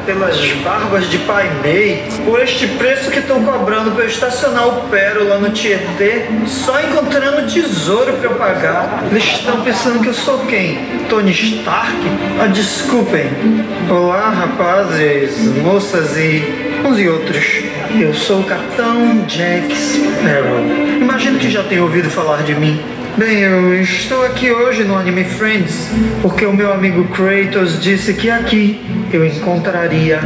pelas barbas de Pai Mei, por este preço que estão cobrando para eu estacionar o Pérola no Tietê, só encontrando tesouro para eu pagar. Eles estão pensando que eu sou quem? Tony Stark? Ah, desculpem. Olá, rapazes, moças e uns e outros. Eu sou o Capitão Jack Sparrow. Imagino que já tenham ouvido falar de mim. Bem, eu estou aqui hoje no Anime Friends porque o meu amigo Kratos disse que aqui eu encontraria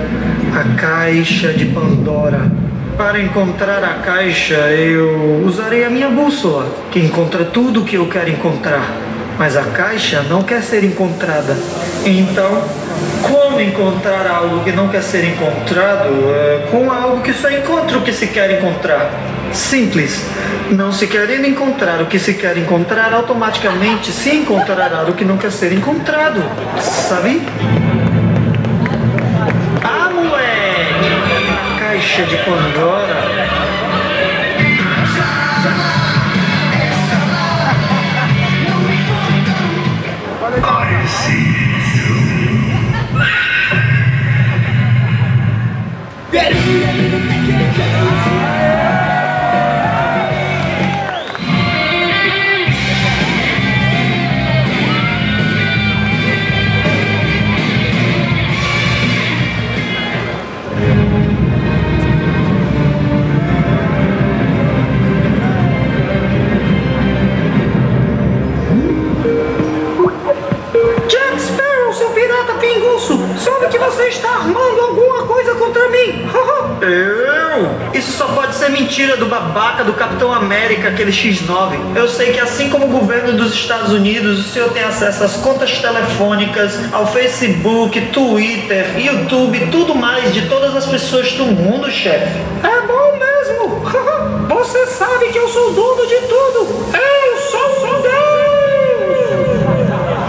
a Caixa de Pandora. Para encontrar a caixa, eu usarei a minha bússola, que encontra tudo o que eu quero encontrar. Mas a caixa não quer ser encontrada. Então, como encontrar algo que não quer ser encontrado com algo que só encontra o que se quer encontrar? Simples. Não se querendo encontrar o que se quer encontrar, automaticamente se encontrará o que não quer ser encontrado. Sabe? Ah, moleque! A Caixa de Pandora. I see you. Jack Sparrow, seu pirata pinguço! Soube que você está armando alguma coisa contra mim! Eu? Isso só pode ser mentira do babaca do Capitão América, aquele X9. Eu sei que assim como o governo dos Estados Unidos, o senhor tem acesso às contas telefônicas, ao Facebook, Twitter, YouTube, tudo mais de todas as pessoas do mundo, chefe. É bom mesmo! Você sabe que eu sou dono de tudo! Eu sou Deus!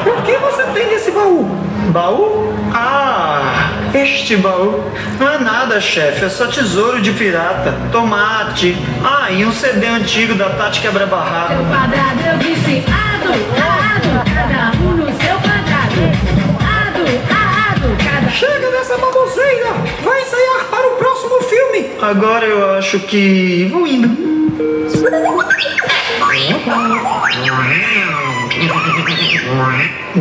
O que você tem nesse baú? Baú? Ah, este baú. Não é nada, chefe, é só tesouro de pirata, tomate. Ah, e um CD antigo da Tati Quebra-Barraco. Seu quadrado eu disse cada um no seu quadrado. Cada... Chega dessa baboseira! Vai ensaiar para o próximo filme! Agora eu acho que vou indo.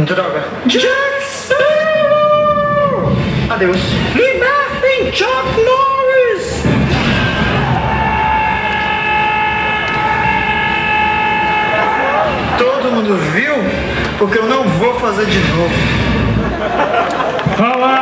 Droga. Jack Sparrow! Adeus. Libertem Chuck Norris! Todo mundo viu? Porque eu não vou fazer de novo. Fala